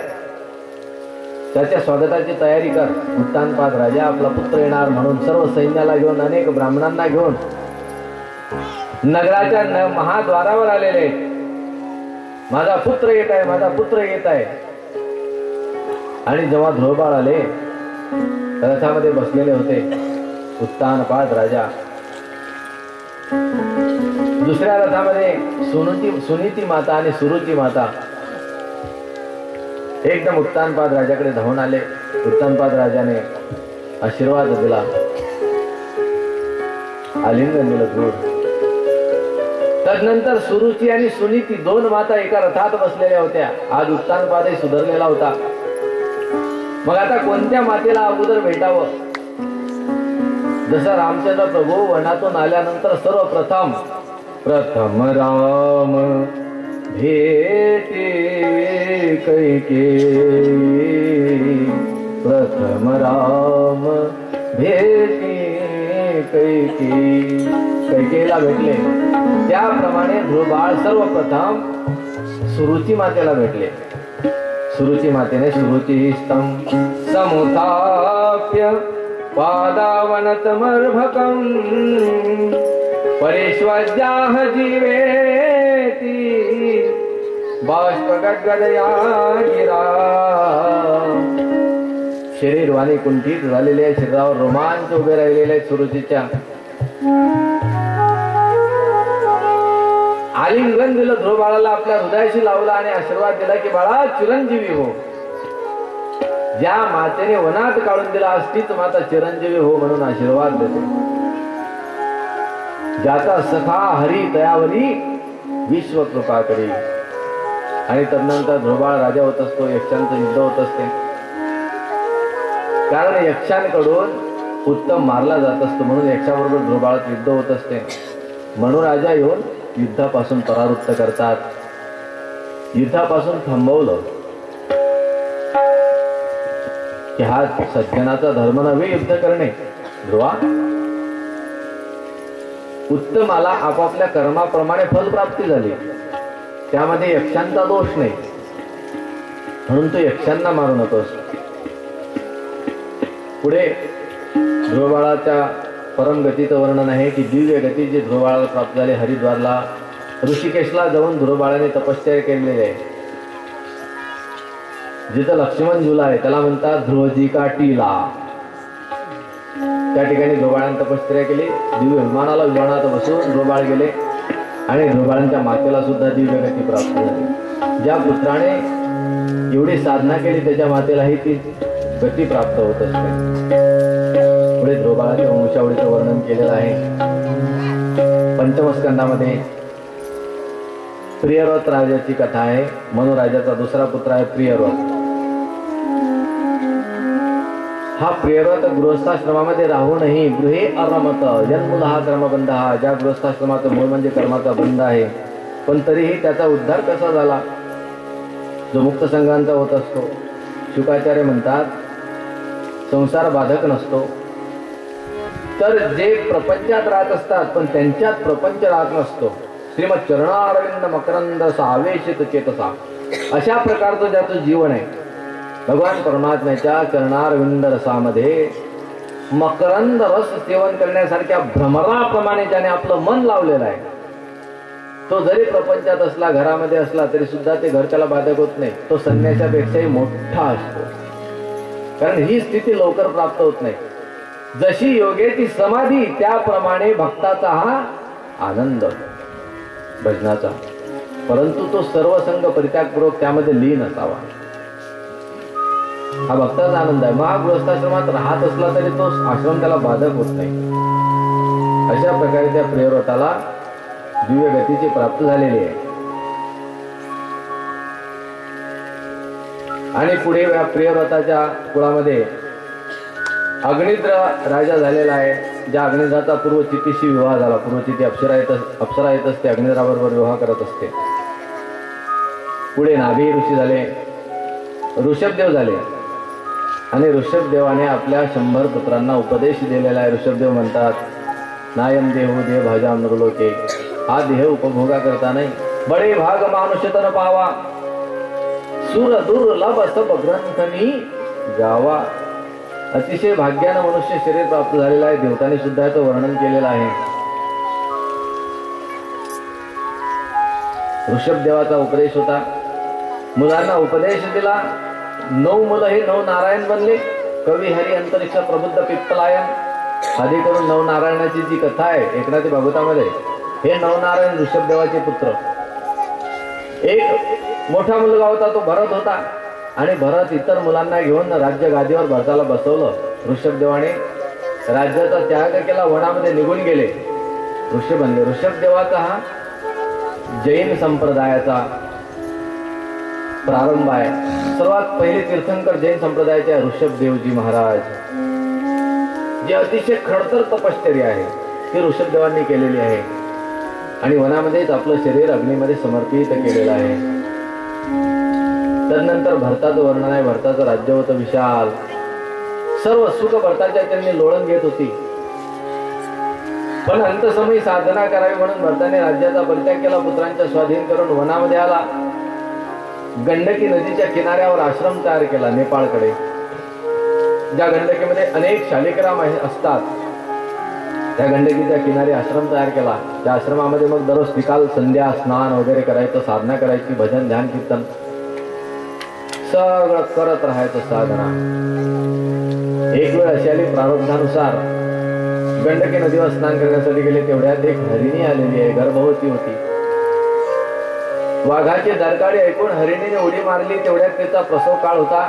त्याच्या स्वागताची तयारी कर. उत्तानपाद राजा आपला पुत्र येणार म्हणून सर्व सैन्याला घेऊन, अनेक ब्राह्मणांना घेऊन नगराच्या महाद्वारावर आलेले. माझा पुत्र येत आहे, माझा पुत्र येत आहे. आणि जेव्हा ध्रुव बाळ आले, रथामध्ये बसलेले होते उत्तानपाद राजा. दुसऱ्या रथामध्ये सुनीती माता आणि सुरुची माता एकदम उत्तानपाद राजाकडे धावून आले. उत्तानपाद राजाने आशीर्वाद दिला, आलिंगन दिलं दूर. तदनंतर सुरुची आणि सुनीती दोन माता एका रथात बसलेल्या होत्या. आज उत्तानपादही सुधारलेला होता. मग आता कोणत्या मातेला अगोदर भेटावं? जसं रामचंद्र प्रभू वनातून आल्यानंतर सर्वप्रथम प्रथम राम भेटे कैकेयी, प्रथम राम भेटे कैकेयी, कैकेयीला भेटले. त्याप्रमाणे ध्रुवबाळ सर्वप्रथम सुरुची मातेला भेटले. सुरुची मातेने सुरुची स्तम समुत्थाप्य पादावनतमर्भकम् परेष्वज्याह जीवेति बाष्पगद्गदया गिरा. शरीर वाणी कुंठित झालेले आहे, शरीरावर रोमांच उभे राहिलेले आहेत. सुरुचीच्या आलिंगन दिलं ध्रुव बाळाला, आपल्या हृदयाशी लावला आणि आशीर्वाद दिला की बाळा चिरंजीवी हो. ज्या मातेने वनात काढून दिला आज तीच माता चिरंजीवी हो म्हणून आशीर्वाद देते. ज्याचा सखा हरी तयावरी विश्व कृपा करी. आणि तदनंतर ध्रुवबाळ राजा होत असतो. यक्षांचं युद्ध होत असते, कारण यक्षांकडून उत्तम मारला जात असतो म्हणून यक्षाबरोबर ध्रुवबाळात युद्ध होत असते. म्हणून राजा येऊन युद्धापासून परावृत्त करतात. युद्धापासून थांबवलं की हा सज्जनाचा धर्म नव्हे युद्ध करणे. ध्रुवा, उत्तमाला आपापल्या कर्माप्रमाणे फलप्राप्ती झाली, त्यामध्ये यक्षांचा दोष नाही, म्हणून तो यक्षांना मारू नकोस. पुढे ध्रुवबाळाच्या परम गतीचं वर्णन आहे की दिव्य गती जी ध्रुवबाळाला प्राप्त झाली. हरिद्वारला ऋषिकेशला जाऊन ध्रुवबाळाने तपश्चर्या केलेली आहे. जिथं लक्ष्मण झुला आहे त्याला म्हणतात ध्रुवजी का टीला. त्या ठिकाणी ध्रुवबाळाने तपश्चर्या केली. दिव्य विमानात बसून ध्रुवबाळ गेले आणि ध्रुवबाळांच्या मातेला सुद्धा दिव्य गती प्राप्त झाली. ज्या पुत्राने एवढी साधना केली त्याच्या मातेलाही ती गती प्राप्त होत असते. पुढे ध्रुवबाळाच्या वंशावळीचं वर्णन केलेलं आहे. पंचमस्कंदामध्ये प्रियव्रत राजाची कथा आहे. मनु राजाचा दुसरा पुत्र आहे प्रियव्रत. हा प्रियव्रत गृहस्थाश्रमामध्ये राहूनही गृहे अरमत जन्मूल हा कर्मबंध. हा ज्या गृहस्थाश्रमाचं मूळ म्हणजे कर्माचा बंध आहे, पण तरीही त्याचा उद्धार कसा झाला जो मुक्त संघांचा होत असतो. शुकाचार्य म्हणतात संसार बाधक नसतो, तर जे प्रपंचात राहत असतात पण त्यांच्यात प्रपंच राहत नसतो. श्रीमद चरणारविंद मकरंद सावेशित चेतसा, अशा प्रकारचं ज्याचं जीवन आहे. भगवान परमात्म्याच्या चरणारविंद रसामध्ये मकरंद रस सेवन करण्यासारख्या भ्रमराप्रमाणे ज्याने आपलं मन लावलेलं आहे, तो जरी प्रपंचात असला, घरामध्ये असला, तरी सुद्धा ते घर त्याला बाधक होत नाही. तो संन्यासापेक्षाही मोठा असतो, कारण ही स्थिती लवकर प्राप्त होत नाही. जशी योग्याची समाधी त्याप्रमाणे भक्ताचा हा आनंद भजनाचा, परंतु तो सर्व संग परित्यागपूर्वक त्यामध्ये लीन असावा. हा भक्ताचा आनंद आहे. महागृहस्थाश्रमात राहत असला तरी तो आश्रम त्याला बाधक होत नाही. अशा प्रकारे त्या प्रियव्रताला दिव्य गतीची प्राप्ती झालेली आहे. आणि पुढे या प्रियव्रताच्या कुळामध्ये अग्निद्र राजा झालेला आहे. ज्या अग्निद्राचा पूर्वचितीशी विवाह झाला. पूर्वचिती अप्सरा येत असते, अग्निद्राबरोबर विवाह करत असते. पुढे नाभी ऋषी झाले, ऋषभदेव झाले आणि ऋषभदेवाने आपल्या 100 पुत्रांना उपदेश दिलेला आहे. ऋषभदेव म्हणतात नायम देहो देव भाजा नृलोके. हा देह उपभोगा करता नाही. बडे भाग मानुष्यतन पावा, सुर दुर्लभ सब ग्रंथनी गावा. अतिशय भाग्यानं मनुष्य शरीर प्राप्त झालेला आहे. देवतांनी सुद्धा याचं वर्णन केलेलं आहे. ऋषभदेवाचा उपदेश होता. मुलांना उपदेश दिला. 9 मुलं हे 9 नारायण बनले. कवी हरी अंतरिक्ष प्रबुद्ध पिप्पलायन आदी करून 9 नारायणाची जी कथा आहे एकनाथी भागवतामध्ये, हे नवनारायण ऋषभदेवाचे पुत्र. एक मोठा मुलगा होता, तो भरत होता. आणि भरत इतर मुलांना घेऊन राज्य गादीवर भरताला बसवलं. ऋषभदेवाने राज्याचा त्याग केला, वनामध्ये निघून गेले. ऋषभ बनले. ऋषभदेवाचा हा जैन संप्रदायाचा प्रारंभ आहे. सर्वात पहिले तीर्थंकर जैन संप्रदायाचे ऋषभदेवजी महाराज, जे अतिशय खडतर तपश्चर्या आहे ती ऋषभदेवांनी केलेली आहे. आणि वनामध्येच आपलं शरीर अग्नीमध्ये समर्पित केलेलं आहे. तदनंतर भरताचं वर्णन आहे. भरताचं राज्य होतं विशाल. सर्व सुख भरताच्या त्यांनी लोळण घेत होती. पण अंतसमयी साधना करावी म्हणून भरताने राज्याचा परित्याग केला. पुत्रांच्या स्वाधीन करून वनामध्ये आला. गंडकी नदीच्या किनाऱ्यावर आश्रम तयार केला नेपाळकडे. ज्या गंडकीमध्ये अनेक शालिग्राम असतात त्या गंडकीच्या किनारी आश्रम तयार केला. त्या आश्रमामध्ये मग दररोज त्रिकाल संध्या स्नान वगैरे करायचं, साधना करायची, भजन ध्यान कीर्तन सगळं करत राहायचं साधना. एक वेळ अशी आली, प्रारब्धानुसार गंडकी नदीवर स्नान करण्यासाठी गेले. तेवढ्यात एक हरिणी आलेली आहे, गर्भवती होती. वाघाची दरकाळी ऐकून हरिणीने उडी मारली. तेवढ्यात तिचा प्रसव काळ होता.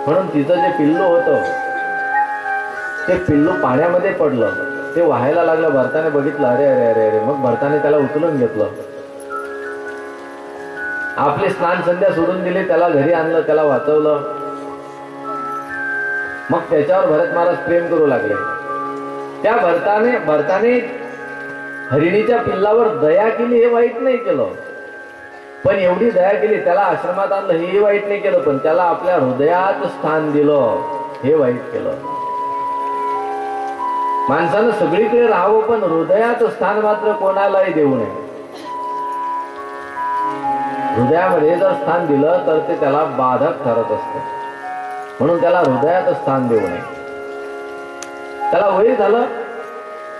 म्हणून तिचं जे पिल्लू होतं ते पिल्लू पाण्यामध्ये पडलं. ते वाहायला लागलं. भरताने बघितलं, अरे अरे अरे अरे. मग भरताने त्याला उचलून घेतलं. आपले स्नान संध्या सोडून दिली. त्याला घरी आणलं, त्याला वाचवलं. मग त्याच्यावर भरत महाराज प्रेम करू लागले. त्या भरताने हरिणीच्या पिल्लावर दया केली, हे वाईट नाही केलं. पण एवढी दया केली, त्याला आश्रमात आणलं, हे वाईट नाही केलं. पण त्याला आपल्या हृदयात स्थान दिलं, हे वाईट केलं. माणसानं सगळीकडे राहावं, पण हृदयात स्थान मात्र कोणालाही देऊ नये. हृदयामध्ये जर स्थान दिलं तर ते त्याला बाधक ठरत असतं. म्हणून त्याला हृदयात स्थान देऊ नये. त्याला वैर झालं,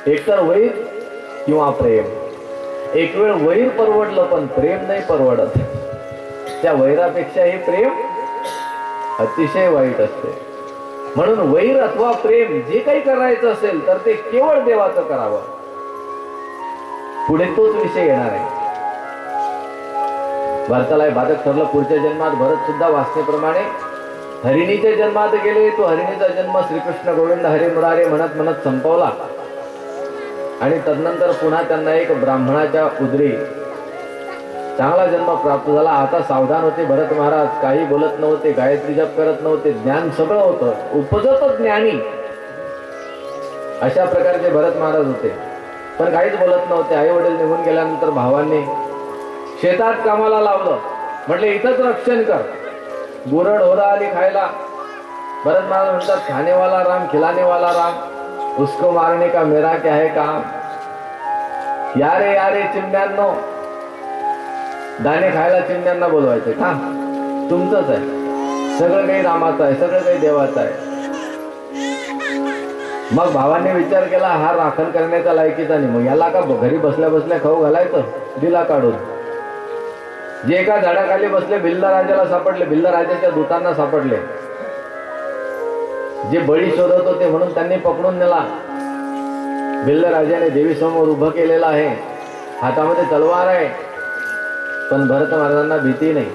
एकतर वैर किंवा प्रेम. एक वेळ वैर परवडलं, पण प्रेम नाही परवडत. त्या वैरापेक्षा हे प्रेम अतिशय वाईट असते. म्हणून वैर अथवा प्रेम जे काही करायचं असेल तर ते केवळ देवाचं करावं. पुढे तोच विषय येणार आहे. भरताला बाधक ठरलं. पुढच्या जन्मात भरत सुद्धा वासनेप्रमाणे हरिणीच्या जन्मात गेले. तो हरिणीचा जन्म श्रीकृष्ण गोविंद हरे मुरारे म्हणत म्हणत संपवला. आणि तदनंतर पुन्हा त्यांना एक ब्राह्मणाच्या उदरी चांगला जन्म प्राप्त झाला. आता सावधान होते भरत महाराज. काही बोलत नव्हते, गायत्री जप करत नव्हते, ज्ञान सगळं होतं, उपजत ज्ञानी अशा प्रकारचे भरत महाराज होते. पण काहीच बोलत नव्हते. आई वडील निघून गेल्यानंतर भावांनी शेतात कामाला लावलं. म्हटले इथंच रक्षण कर. गुरं ढोरं आली खायला. भरत महाराज म्हणतात, खाने वाला राम खिलाने वाला राम, उसको मारने का मेरा क्या है काम. यारे चिमण्यांनो, दाणे खायला चिमण्यांना बोलवायचे का? तुमचंच आहे सगळं काही, रामाचं आहे सगळं काही, देवाचं आहे. मग भावांनी विचार केला, हा राखण करण्याचा लायकीचा नाही, मग याला का घरी बसल्या बसल्या खाऊ घालायचं. दिला काढून. जे एका झाडाखाली बसले भिल्ल राजाला सापडले, भिल्ल राजाच्या दूतांना सापडले. जे बळी शोधत होते म्हणून त्यांनी पकडून नेला. भिल्ल राजाने देवी समोर उभं केलेलं आहे. हातामध्ये तलवार आहे. पण भरत महाराजांना भीती नाही.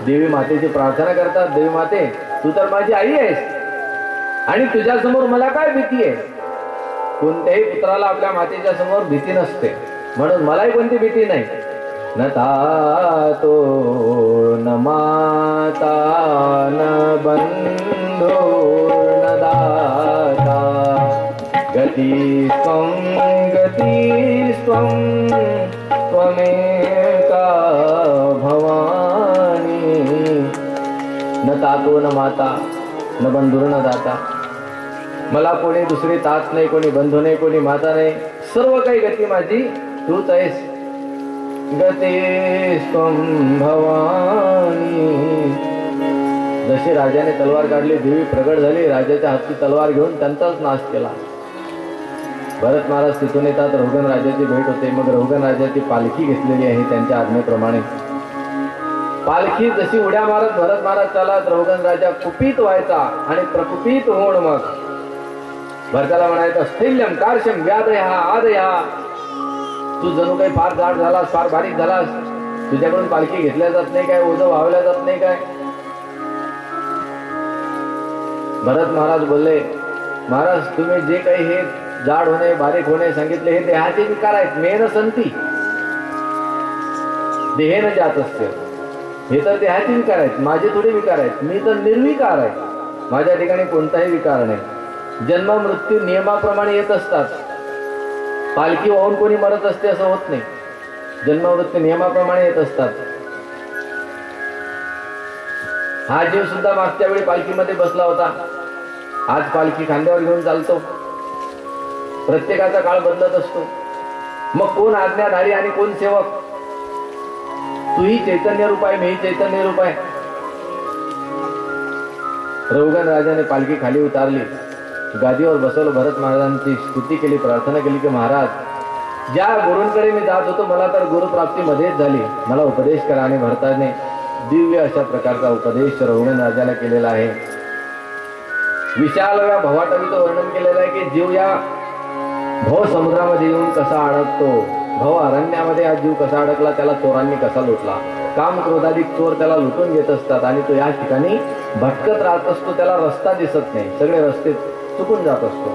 देवी मातेची प्रार्थना करतात, देवी माते तू तर माझी आई आहेस आणि तुझ्या समोर मला काय भीती आहे. कोणत्याही पुत्राला आपल्या मातेच्या समोर भीती नसते, म्हणून मलाही कोणती भीती नाही. न तातो न माता न बंधो न दाता गती स्वं त्वमेका भवानी. न तातो न माता न बंधुर न दाता. मला कोणी दुसरी तात नाही, कोणी बंधू नाही, कोणी माता नाही. सर्व काही गती माझी तूच आहेस. गतेस्त्वं भवानी. जशी राजाने तलवार काढली, देवी प्रगट झाली. राजाच्या हाती तलवार घेऊन त्यांचाच नाश केला. भरत महाराज तिथून येतात. रघुगण राजाची भेट होते. मग रघुगण राजाची पालखी घेतलेली आहे त्यांच्या आज्ञेप्रमाणे. पालखी जशी उड्या मारत भरत महाराज चालत, रघुगण राजा कुपित व्हायचा आणि प्रकुपित होऊन मग भरताला म्हणायचं, स्थैल्यम कार्शम व्यादया आदया तू जणू काही फार जाड झालास, फार बारीक झालास, तुझ्याकडून पालखी घेतल्या जात नाही काय, ओझं वाहवल्या जात नाही काय? भरत महाराज बोलले, महाराज तुम्ही जे काही हे जाड होणे बारीक होणे सांगितले हे देहाचे विकार आहेत. मेन संती देहेन जात असते, हे तर देहाचे विकार आहेत, माझे थोडे विकार आहेत. मी तर निर्विकार आहे, माझ्या ठिकाणी कोणताही विकार नाही. जन्म मृत्यू नियमाप्रमाणे येत असतात. पालखी वाहून कोणी मरत असते असं होत नाही. जन्म मृत्यू नियमाप्रमाणे येत असतात. हा जीव सुद्धा मागच्या वेळी पालखीमध्ये बसला होता, आज पालखी खांद्यावर घेऊन चालतो. प्रत्येकाचा काळ बदलत असतो. मग कोण आज्ञाधारी आणि कोण सेवक? तूही चैतन्य रूप आहे, मीही चैतन्य रूप आहे. रघुगण राजाने पालखी खाली उतारली, गादीवर बसवलं. भरत महाराजांची स्तुती केली, प्रार्थना केली की महाराज ज्या गुरूंकडे मी जात होतो मला तर गुरुप्राप्ती मध्येच झाली, मला उपदेश करा. आणि भरताने दिव्य अशा प्रकारचा उपदेश रघुगण राजाला केलेला आहे. विशाल या भवाटवीचं वर्णन केलेलं आहे की जीव या भव समुद्रामध्ये येऊन कसा अडकतो, भव अरण्यामध्ये हा जीव कसा अडकला, त्याला चोरांनी कसा लुटला. काम क्रोधाधिक चोर त्याला लुटून घेत असतात आणि तो या ठिकाणी भटकत राहत असतो. त्याला रस्ता दिसत नाही, सगळे रस्ते चुकून जात असतो.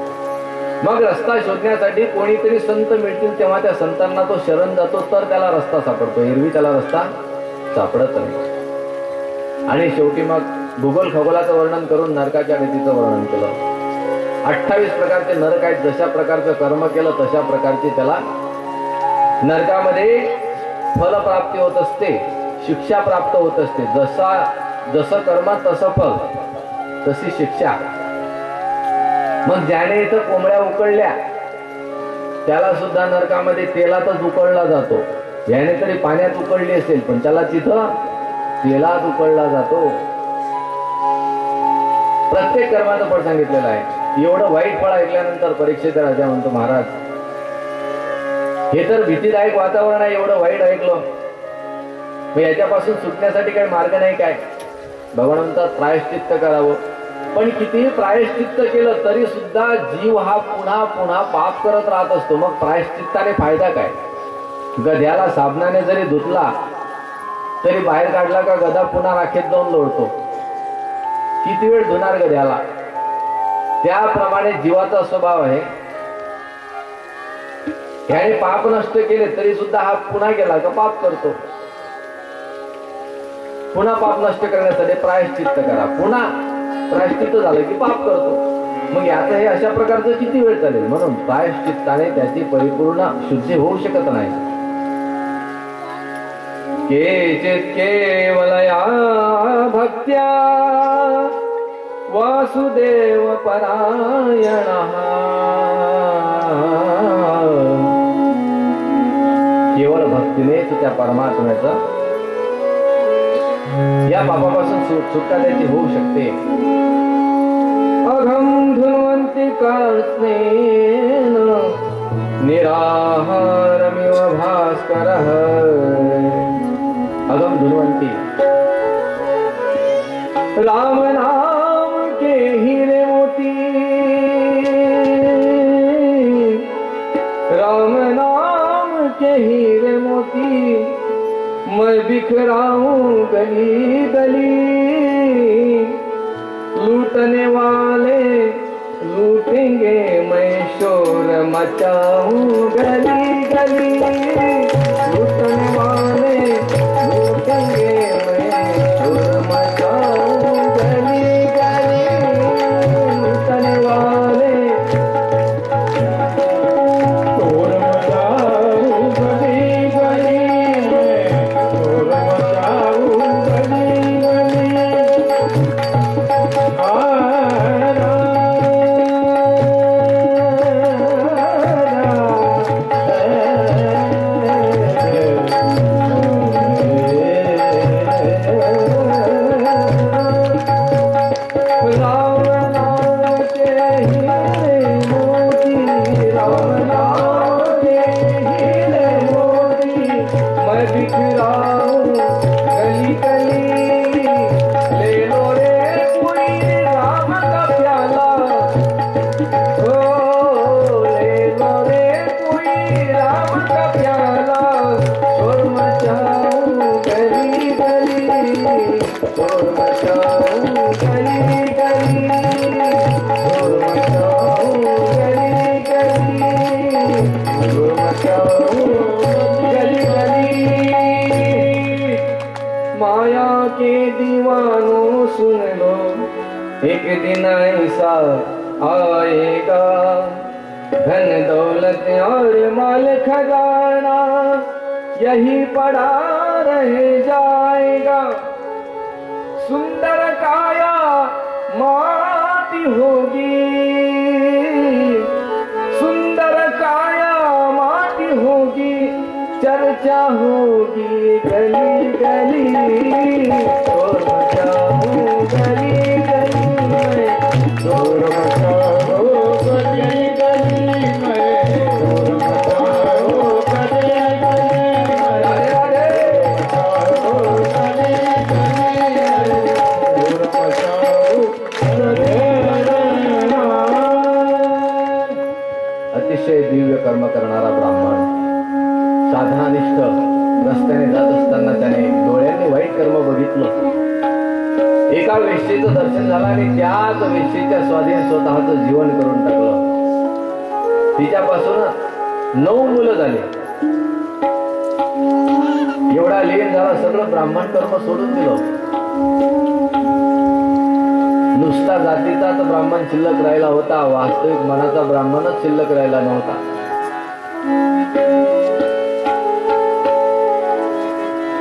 मग रस्ता शोधण्यासाठी कोणीतरी संत मिळतील तेव्हा त्या संतांना तो शरण जातो, तर त्याला रस्ता सापडतो. एरवी त्याला रस्ता सापडत नाही. आणि शेवटी मग भूगोल खगोलाचं वर्णन करून नरकाच्या गतीचं वर्णन केलं. 28 प्रकारचे नरक आहेत. जशा प्रकारचं कर्म केलं तशा प्रकारची त्याला नरकामध्ये फलप्राप्ती होत असते, शिक्षा प्राप्त होत असते. जसं कर्म तसं फल, तशी शिक्षा. मग ज्याने इथं कोंबड्या उकळल्या त्याला सुद्धा नरकामध्ये तेलातच उकळला जातो. याने तरी पाण्यात उकळली असेल पण त्याला तिथं तेलात उकळला जातो. प्रत्येक कर्माचं फळ सांगितलेलं आहे. एवढं वाईट फळ ऐकल्यानंतर परीक्षित राजा म्हणतो, महाराज हे तर भीतीदायक वातावरण आहे, एवढं वाईट ऐकलं, मग याच्यापासून सुटण्यासाठी काही मार्ग नाही काय? भगवान म्हणतात प्रायश्चित्त करावं. पण कितीही प्रायश्चित्त केलं तरी सुद्धा जीव हा पुन्हा पुन्हा पाप करत राहत असतो. मग प्रायश्चित्ताने फायदा काय? गध्याला साबणाने जरी धुतला तरी बाहेर काढला का गधा पुन्हा राखेत जाऊन लोळतो. किती वेळ धुणार गध्याला? त्याप्रमाणे जीवाचा स्वभाव आहे. ह्याने पाप नष्ट केले तरी सुद्धा हा पुन्हा गेला का पाप करतो. पुन्हा पाप नष्ट करण्यासाठी प्रायश्चित्त करा. पुन्हा प्रायश्चित्त झालं की पाप करतो. मग याचं हे अशा प्रकारचं किती वेळ चालेल? म्हणून प्रायश्चित्ताने त्याची परिपूर्ण शुद्धी होऊ शकत नाही. केचित् केवलया भक्त्या वासुदेव परायणः. केवळ भक्तीनेच त्या परमात्म्याचं या पापापासून सुटका त्याची होऊ शकते. अघम धुन्वन्ति कार्त्स्नेन निराहारमिव भास्करः. अगम धुन्वन्ति राम नाम के हीरे मोती, राम नाम के हीरे मोती, मैं बिखराऊं गली गली, लूटने वाले लूटेंगे मैं शोर मचाऊं गली गली, लूटने वाले लूटेंगे मैं शोर मचाऊं गली गली, लूटने वाले शोर मचाऊं गली गली, शोर मचाऊं गली गली। राम का प्याला गली गली माया के दीवानों सुन लो, एक दिन ऐसा आएगा, धन दौलत और माल खजाना यही पड़ा रह जाएगा। सुंदर काया माटी होगी, सुंदर काया माटी होगी, चर्चा होगी गली गली। शोर मचाओ गली गली में, शोर मचाओ गली गली में, शोर मचाओ गली गली में, अरे मचाओ गली गली में, शोर मचाओ गली गली में। अतिशय दिव्य कर्म करणारा ब्राह्मण साधनानिष्ठ रस्त्याने जात असताना त्याने डोळ्यांनी वाईट कर्म बघितलं। एका वेश्येचं दर्शन झालं आणि त्याच वेश्येच्या स्वाधीन स्वतःचं जीवन करून टाकलं। तिच्यापासून 9 मुलं झाली। एवढा लीन झाला, सगळं ब्राह्मण कर्म सोडून दिलं। नुसता जातीचाच ब्राह्मण शिल्लक राहिला होता, वास्तविक मनाचा ब्राह्मणच शिल्लक राहिला नव्हता।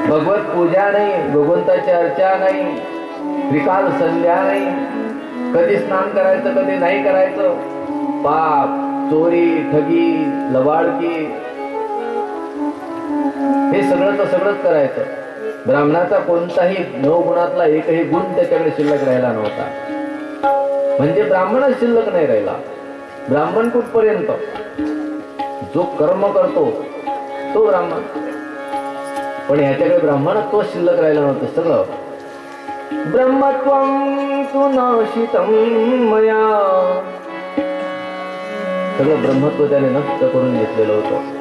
भगवत पूजा नाही, भगवंताची अर्चा नाही, त्रिकाल संध्या नाही, कधी स्नान करायचं कधी नाही करायचं, पाप चोरी ठगी लबाडकी हे सगळंच करायचं। ब्राह्मणाचा कोणताही 9 गुणातला एकही गुण त्याच्याकडे शिल्लक राहिला नव्हता, म्हणजे ब्राह्मणच शिल्लक नाही राहिला। ब्राह्मण कुठपर्यंत? जो कर्म करतो तो ब्राह्मण, पण ह्याच्याकडे ब्राह्मणत्व शिल्लक राहिलं नव्हतं। सगळं ब्रह्मत्वं तु नाशितं मया, सगळं ब्रह्मत्व त्याने नष्ट करून घेतलेलं होतं।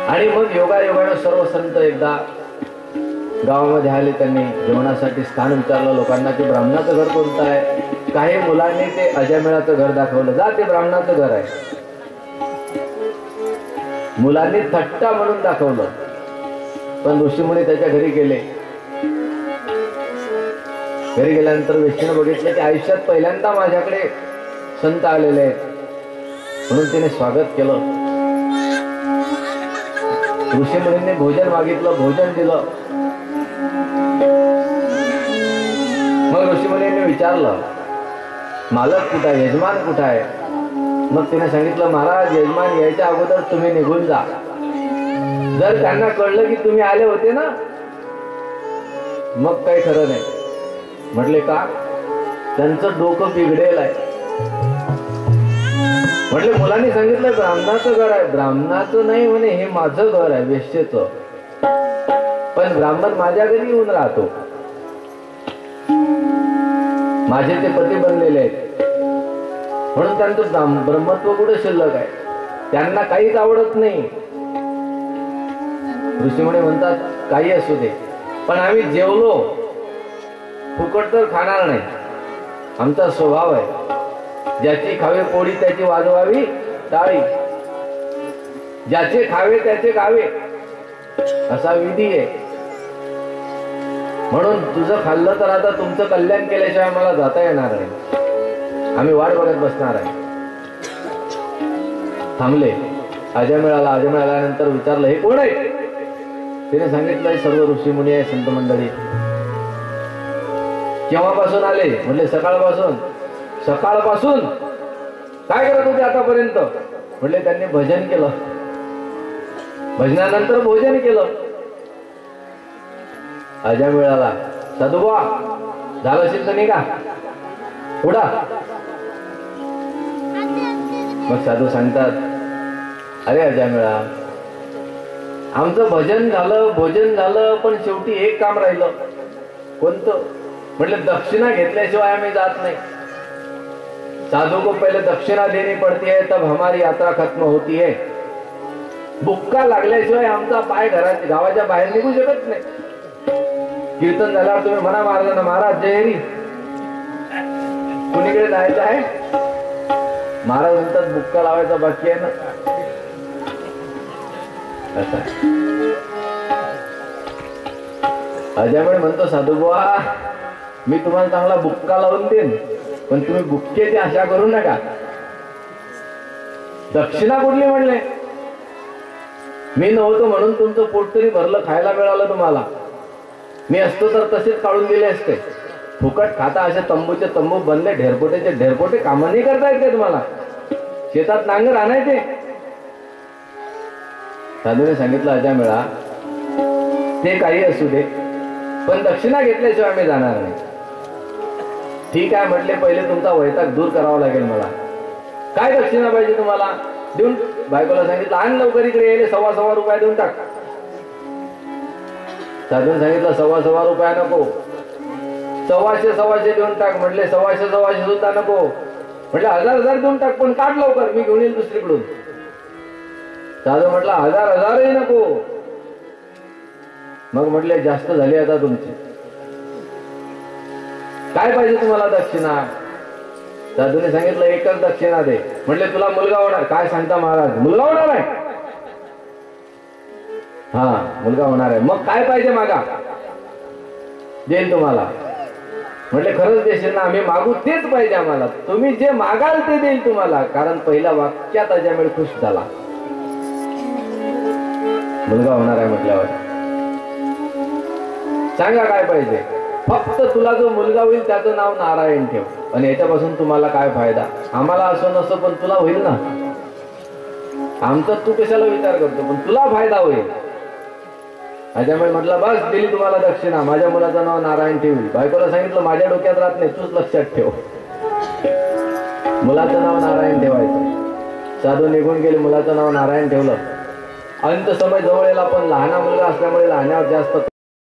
आणि मग योगायोगाने सर्व संत एकदा गावामध्ये आले। त्यांनी जेवणासाठी स्थान विचारलं लोकांना की ब्राह्मणाचं घर कोणतं आहे। काही मुलांनी ते अजमेळाचं घर दाखवलं, जा ते ब्राह्मणाचं घर आहे। मुलांनी थट्टा म्हणून दाखवलं, पण ऋषीमुनी त्याच्या घरी गेले। घरी गेल्यानंतर वेश्येने बघितलं की आयुष्यात पहिल्यांदा माझ्याकडे संत आलेले आहेत, म्हणून तिने स्वागत केलं। ऋषीमुनींनी भोजन मागितलं, भोजन दिलं। मग ऋषीमुनींनी विचारलं मालक कुठं आहे, यजमान कुठं आहे? मग तिने सांगितलं महाराज यजमान यायच्या अगोदर तुम्ही निघून जा। जर त्यांना कळलं की तुम्ही आले होते ना मग काही खरं नाही। म्हटले का? त्यांचं डोकं बिघडेल आहे। म्हटले मुलांनी सांगितलं ब्राह्मणाचं घर आहे। ब्राह्मणाचं नाही म्हणे, हे माझं घर आहे वेश्येचं, पण ब्राह्मण माझ्या घरी येऊन राहतो, माझे ते पती बनलेले आहेत, म्हणून त्यांचं ब्रह्मत्व कुठे शिल्लक आहे, त्यांना काहीच आवडत नाही। ऋषीमुनी म्हणतात काही असू दे, पण आम्ही जेवलो फुकट तर खाणार नाही, आमचा स्वभाव आहे। ज्याची खावे पोळी त्याची वाजवावी टाळी, ज्याचे खावे त्याचे गावे, असा विधी आहे। म्हणून तुझं खाल्लं तर आता तुमचं कल्याण केल्याशिवाय मला जाता येणार नाही, आम्ही वाट बघत बसणार आहे। थांबले। अजमेळाला आल्यानंतर विचारलं हे कोण आहे? तिने सांगितलं सर्व ऋषी मुनी आहे, संत मंडळी। केव्हापासून आले? म्हणले सकाळपासून। सकाळपासून काय करत होते आतापर्यंत? म्हणले त्यांनी भजन केलं, भजनानंतर भोजन केलं। अजमेळाला साधुबा झालं असेल तर निघा पुढा। मग साधू सांगतात अरे अजमेळा आमचं भजन झालं भोजन झालं, पण शेवटी एक काम राहिलं। कोणतं? म्हटले दक्षिणा घेतल्याशिवाय आम्ही जात नाही। साधु को पहले दक्षिणा देनी पड़ती है तब हमारी यात्रा खत्म होती है। बुक्का लागल्याशिवाय आमचा पाय गावाच्या बाहेर निघू शकत नाही। कीर्तन झाल्यावर तुम्ही म्हणा महाराजांना महाराज जय हरी, कुणीकडे जायचं आहे? महाराज म्हणतात बुक्का लावायचा बाकी आहे ना. असं अजामिळ म्हणतो साधूबुवा मी तुम्हाला चांगला बुक्का लावून देईन, पण तुम्ही बुक्केची आशा करू नका. दक्षिणा कुठली म्हणले? मी नव्हतो म्हणून तुमचं पोट तरी भरलं, खायला मिळालं तुम्हाला. मी असतो तर तसेच काढून दिले असते. फुकट खाता असे तंबूचे तंबू बनले, ढेरपोटेचे ढेरपोटे कामं नाही करता येत का तुम्हाला? शेतात नांगर आणायचे. साधूने सांगितलं अजामिळा ते काही असू दे, पण दक्षिणा घेतल्याशिवाय आम्ही जाणार नाही. ठीक आहे म्हटले, पहिले तुमचा वैताग दूर करावा लागेल मला. काय दक्षिणा पाहिजे तुम्हाला? देऊन बायकोला सांगितलं आण लवकर इकडे येईल, ₹1.25 रुपये देऊन टाक. साधून सांगितलं ₹1.25 नको, 125 देऊन टाक. म्हटले 125 सुद्धा नको. म्हटलं 1000 देऊन टाक, पण काढ लवकर, मी घेऊन येईल दुसरीकडून. साधू म्हटलं 1000 नको. मग म्हटले जास्त झाली आता तुमची, काय पाहिजे तुम्हाला दक्षिणा? साधूने सांगितलं एकच दक्षिणा दे. म्हटले तुला मुलगा होणार. काय सांगता महाराज, मुलगा होणार आहे? हा मुलगा होणार आहे. मग काय पाहिजे मागा, देईल तुम्हाला. म्हटले खरंच देशील ना? आम्ही मागू तेच पाहिजे आम्हाला. तुम्ही जे मागाल ते देईल तुम्हाला. कारण पहिल्या वाक्यात अजामिळ खुश झाला. मुलगा होणार आहे म्हटल्यावर सांगा काय पाहिजे. फक्त तुला जो मुलगा होईल त्याचं नाव नारायण ठेव, आणि याच्यापासून तुम्हाला काय फायदा? आम्हाला असं नसं पण तुला होईल ना. आमचा तू कशाला विचार करतो, पण तुला फायदा होईल. अजामिळ म्हटलं बस दिली तुम्हाला दक्षिणा, माझ्या मुलाचं नाव नारायण ठेवली. बायकोला सांगितलं माझ्या डोक्यात राहत नाही, तूच लक्षात ठेव, मुलाचं नाव नारायण ठेवायचं. साधू निघून गेले, मुलाचं नाव नारायण ठेवलं. अंत समय जवळ येला, पण लहाना मुलगा असल्यामुळे लहानावर जास्त